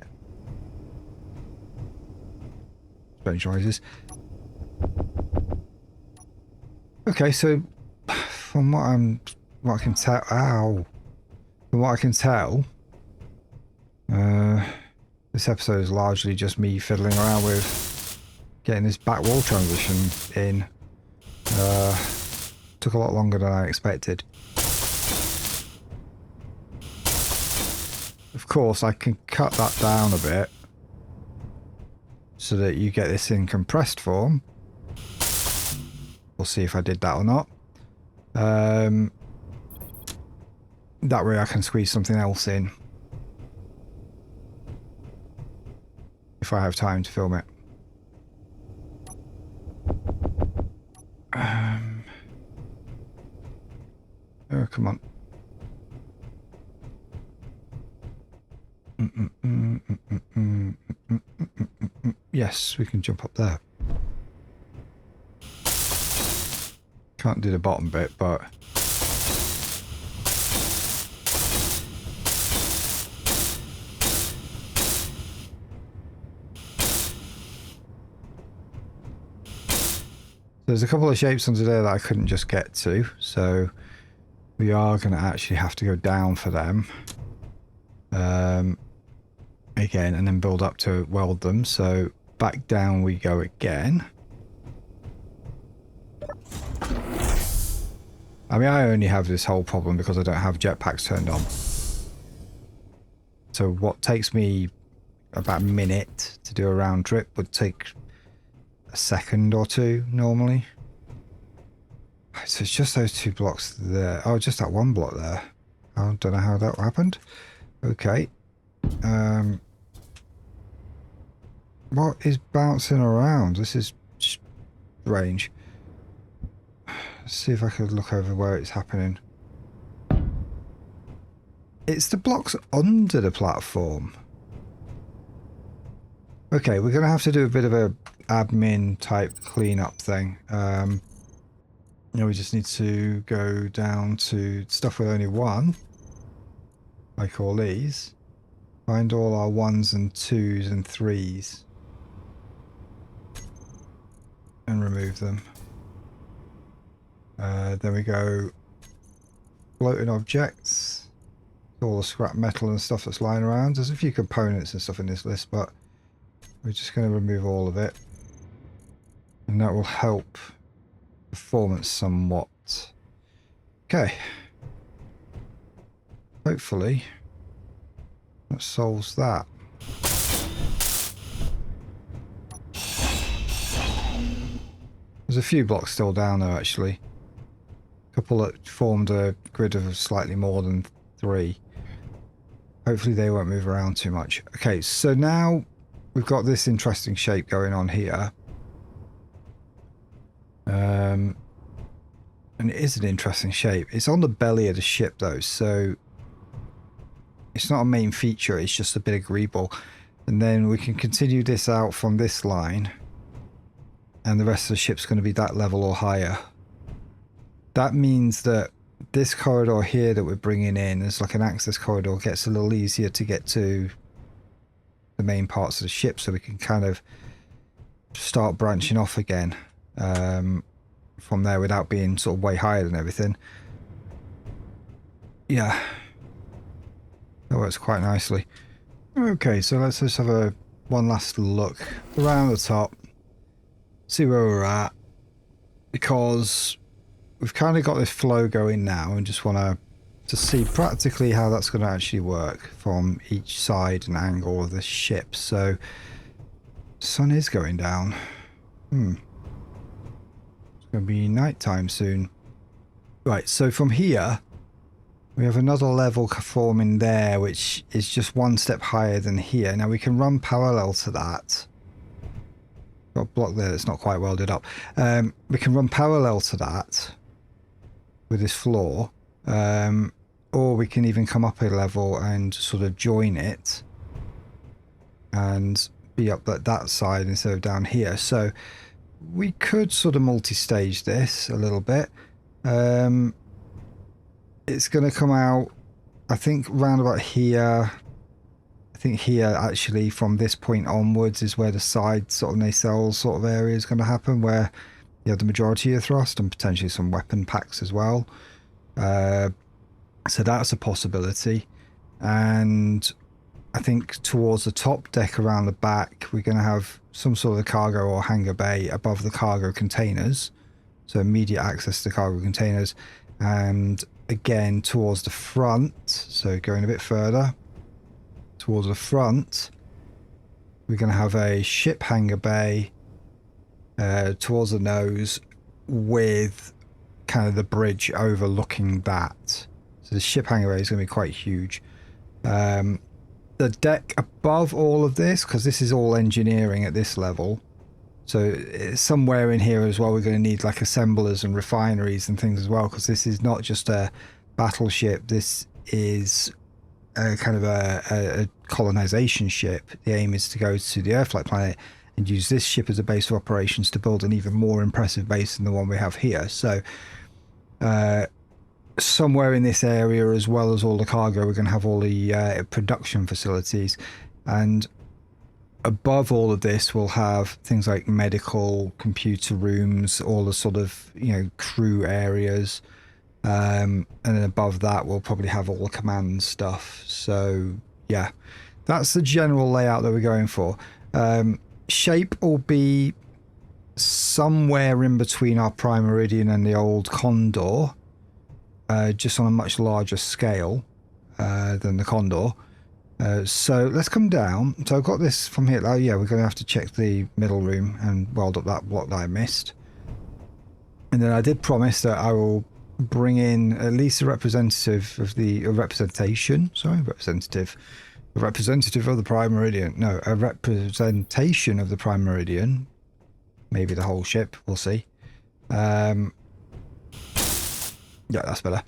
S2: Strange noises. Okay, so from what I can tell, from what I can tell, this episode is largely just me fiddling around with getting this back wall transition in. Took a lot longer than I expected. Of course, I can cut that down a bit so that you get this in compressed form. We'll see if I did that or not. That way I can squeeze something else in if I have time to film it. Oh, come on. Yes, we can jump up there. Can't do the bottom bit, but there's a couple of shapes under there that I couldn't just get to, so we are going to actually have to go down for them again, and then build up to weld them. So back down we go again. I mean, I only have this whole problem because I don't have jetpacks turned on. So what takes me about a minute to do a round trip would take a second or two normally. So it's just those two blocks there. Oh, just that one block there. I don't know how that happened. Okay. What is bouncing around? This is strange. Let's see if I could look over where it's happening. It's the blocks under the platform. Okay, we're going to have to do a bit of a admin type cleanup thing. We just need to go down to stuff with only one, like all these. Find all our 1s and 2s and 3s. And remove them. Then we go floating objects. All the scrap metal and stuff that's lying around. There's a few components and stuff in this list, but we're just going to remove all of it. And that will help performance somewhat. Okay. Hopefully that solves that. There's a few blocks still down there actually. A couple that formed a grid of slightly more than 3. Hopefully they won't move around too much. Okay, so now we've got this interesting shape going on here. And it is an interesting shape. It's on the belly of the ship though, so it's not a main feature, it's just a bit of greeble. And then we can continue this out from this line, and the rest of the ship's going to be that level or higher. That means that this corridor here that we're bringing in is like an access corridor, gets a little easier to get to the main parts of the ship, so we can kind of start branching off again from there without being sort of way higher than everything. Yeah, that works quite nicely. Okay, so let's just have one last look around the top, see where we're at, because we've kind of got this flow going now and just want to see practically how that's going to actually work from each side and angle of this ship. So sun is going down. It's going to be nighttime soon. Right, so from here we have another level forming there, which is just one step higher than here. Now we can run parallel to that. Got a block there that's not quite welded up. We can run parallel to that with this floor, Or we can even come up a level and sort of join it and be up at that side instead of down here. So we could sort of multi-stage this a little bit. It's going to come out, I think, round about here. I think here, actually, from this point onwards is where the side sort of nacelle sort of area is going to happen, where you have the majority of your thrust and potentially some weapon packs as well. So that's a possibility. And I think towards the top deck around the back, we're going to have some sort of cargo or hangar bay above the cargo containers. So immediate access to cargo containers. And again, towards the front, so going a bit further, towards the front, we're going to have a ship hangar bay towards the nose with kind of the bridge overlooking that. So the ship hangar bay is going to be quite huge. The deck above all of this, because this is all engineering at this level, so somewhere in here as well we're going to need like assemblers and refineries and things as well, because this is not just a battleship, this is a kind of a colonization ship. The aim is to go to the Earth-like planet and use this ship as a base of operations to build an even more impressive base than the one we have here. So somewhere in this area, as well as all the cargo, we're going to have all the production facilities, and above all of this we'll have things like medical, computer rooms, all the sort of, you know, crew areas, and then above that we'll probably have all the command stuff. So yeah, that's the general layout that we're going for. Shape will be somewhere in between our Prime Meridian and the old Condor, just on a much larger scale than the Condor. So let's come down. So I've got this from here. Oh yeah, we're going to have to check the middle room and weld up that block that I missed. And then I did promise that I will bring in at least a representative of the representation of the Prime Meridian. No, a representation of the Prime Meridian. Maybe the whole ship. We'll see. Yeah, that's better.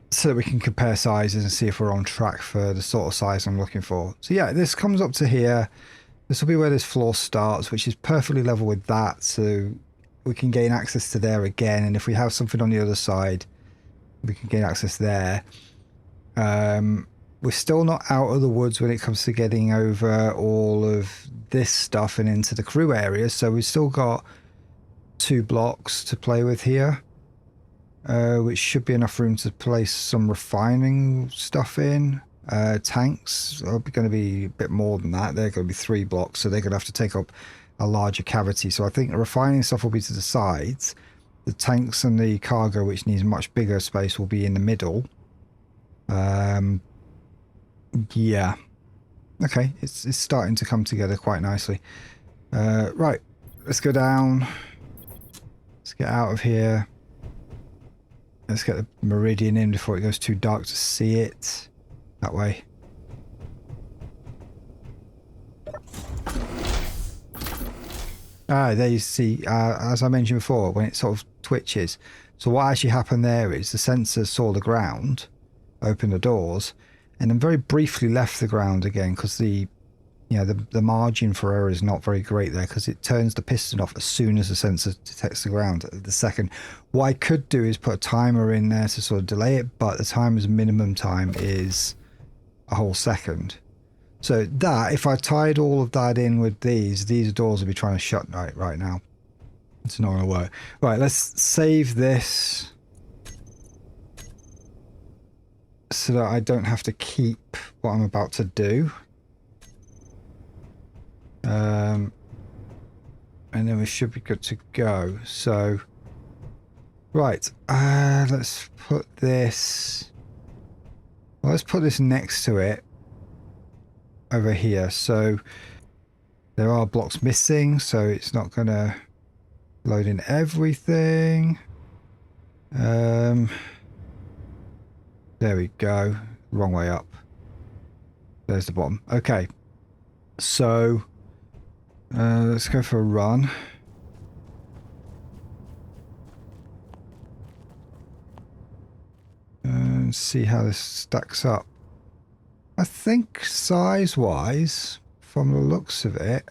S2: So that we can compare sizes and see if we're on track for the sort of size I'm looking for. So yeah, this comes up to here. This will be where this floor starts, which is perfectly level with that. So we can gain access to there again. And if we have something on the other side, we can gain access there. We're still not out of the woods when it comes to getting over all of this stuff and into the crew areas. So we've still got 2 blocks to play with here. Which should be enough room to place some refining stuff in. Tanks are going to be a bit more than that. They're going to be 3 blocks, so they're going to have to take up a larger cavity. So I think the refining stuff will be to the sides. The tanks and the cargo, which needs much bigger space, will be in the middle. Yeah. Okay, it's starting to come together quite nicely. Right, let's go down. Let's get out of here. Let's get the Meridian in before it goes too dark to see it. That way. Ah, there you see, as I mentioned before, when it sort of twitches. So what actually happened there is the sensor saw the ground, opened the doors, and then very briefly left the ground again, because the margin for error is not very great there, because it turns the piston off as soon as the sensor detects the ground at the second. What I could do is put a timer in there to sort of delay it, but the timer's minimum time is a whole second. So that, if I tied all of that in with these doors would be trying to shut right now. It's not going to work. Right, let's save this so that I don't have to keep what I'm about to do. And then we should be good to go. So, right, let's put this. Well, let's put this next to it over here. So there are blocks missing, so it's not going to load in everything. There we go. Wrong way up. There's the bottom. Okay. So let's go for a run. and see how this stacks up. I think size-wise, from the looks of it,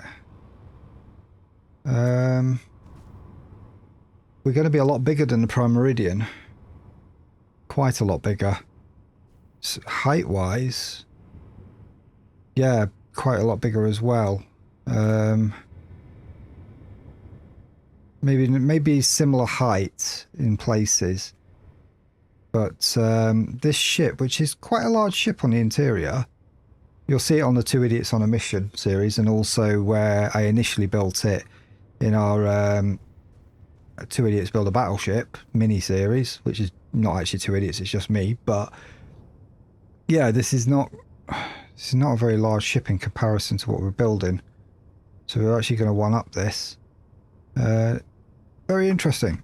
S2: we're going to be a lot bigger than the Prime Meridian. Quite a lot bigger. Height-wise, yeah, quite a lot bigger as well. Maybe similar height in places. But this ship, which is quite a large ship on the interior, you'll see it on the Two Idiots on a Mission series, and also where I initially built it in our Two Idiots Build a Battleship mini-series, which is not actually Two Idiots, it's just me. But yeah, this is not a very large ship in comparison to what we're building. So we're actually going to one-up this. Very interesting.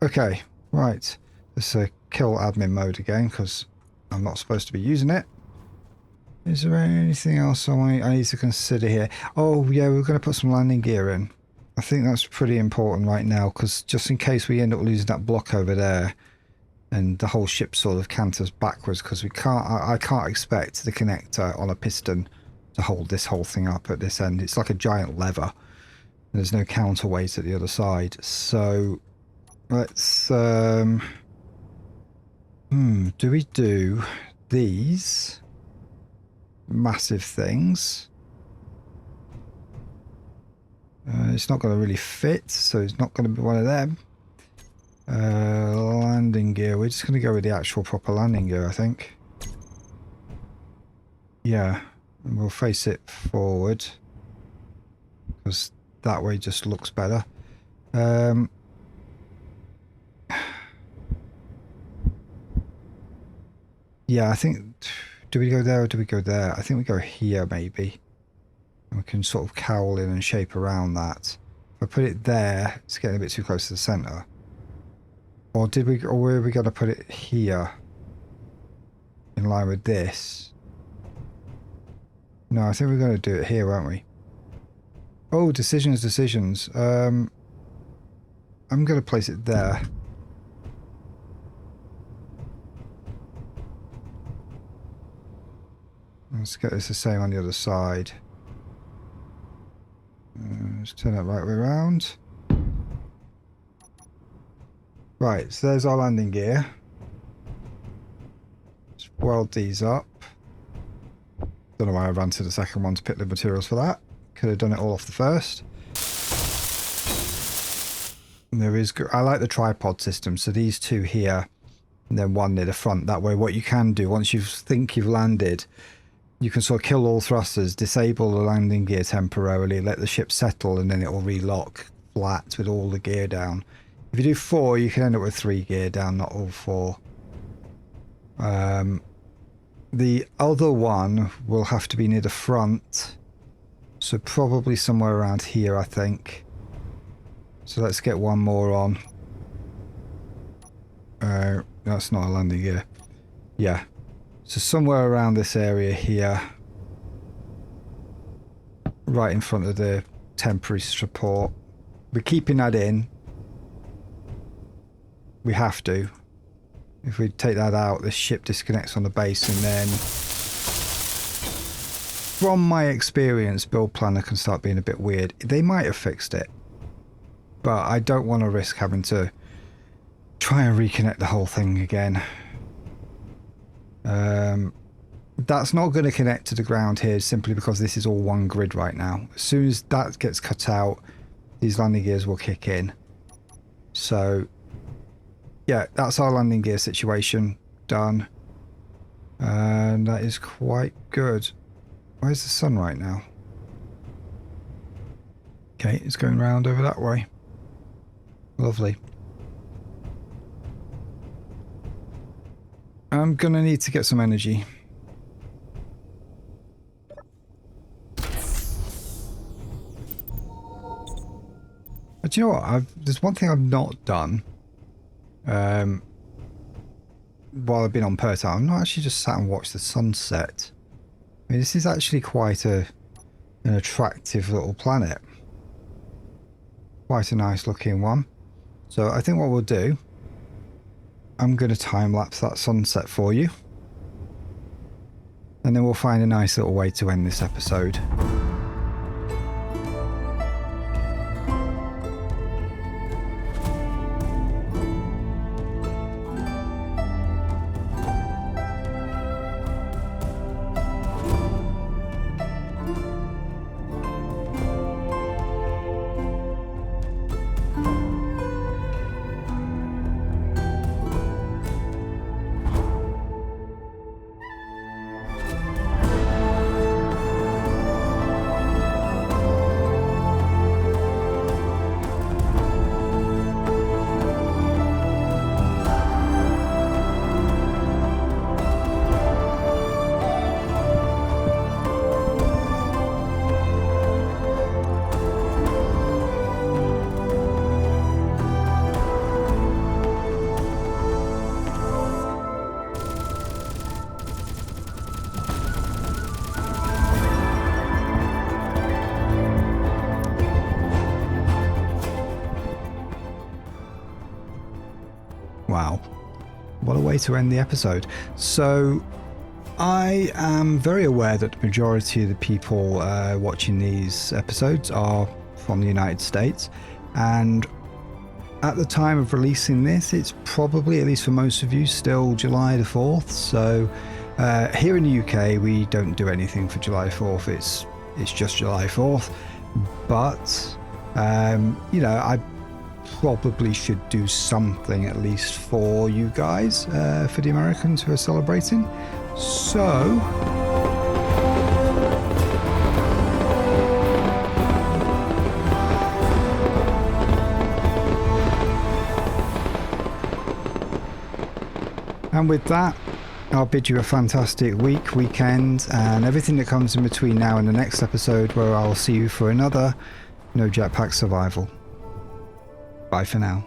S2: Okay, right. Let's kill admin mode again, because I'm not supposed to be using it. Is there anything else I need to consider here? Oh, yeah, we're going to put some landing gear in. I think that's pretty important right now, because just in case we end up losing that block over there, and the whole ship sort of canters backwards, because I can't expect the connector on a piston to hold this whole thing up at this end. It's like a giant lever. And there's no counterweight at the other side. So let's do we do these massive things? It's not going to really fit, so it's not going to be one of them. Landing gear. We're just going to go with the actual proper landing gear, I think. Yeah, and we'll face it forward, because that way just looks better. Yeah, I think... Do we go there or do we go there? I think we go here, maybe. And we can sort of cowl in and shape around that. If I put it there, it's getting a bit too close to the centre. Or were we going to put it here? In line with this? No, I think we're going to do it here, won't we? Oh, decisions. I'm going to place it there. Let's get this the same on the other side. Let's turn it right way around. Right, so there's our landing gear. Let's weld these up. Don't know why I ran to the second one to pick the materials for that. Could have done it all off the first. And I like the tripod system, so these two here, and then one near the front. That way what you can do, once you think you've landed, you can sort of kill all thrusters, disable the landing gear temporarily, let the ship settle, and then it will relock flat with all the gear down. If you do 4, you can end up with 3 gear down, not all 4. The other one will have to be near the front, so probably somewhere around here, I think. So let's get one more on. That's not a landing gear. Yeah. So somewhere around this area here, right in front of the temporary support. We're keeping that in. We have to. If we take that out, the ship disconnects on the base, and then, from my experience, Build Planner can start being a bit weird. They might have fixed it, but I don't want to risk having to try and reconnect the whole thing again. That's not going to connect to the ground here simply because this is all one grid right now. As soon as that gets cut out, these landing gears will kick in. So yeah, that's our landing gear situation done, and that is quite good. Where's the sun right now? Okay, it's going round over that way. Lovely. I'm gonna need to get some energy. But you know what? There's one thing I've not done. While I've been on Perth, I've not actually just sat and watched the sunset. I mean, this is actually quite an attractive little planet. Quite a nice looking one. So I think what we'll do I'm going to time-lapse that sunset for you. And then we'll find a nice little way to end this episode. Wow, what a way to end the episode. So I am very aware that the majority of the people watching these episodes are from the United States, and at the time of releasing this, it's probably, at least for most of you, still July the 4th. So here in the UK, we don't do anything for July 4th. It's just July 4th. But you know, I probably should do something at least for you guys, for the Americans who are celebrating. So and with that, I'll bid you a fantastic weekend, and everything that comes in between now and the next episode, where I'll see you for another No Jetpack Survival. Bye for now.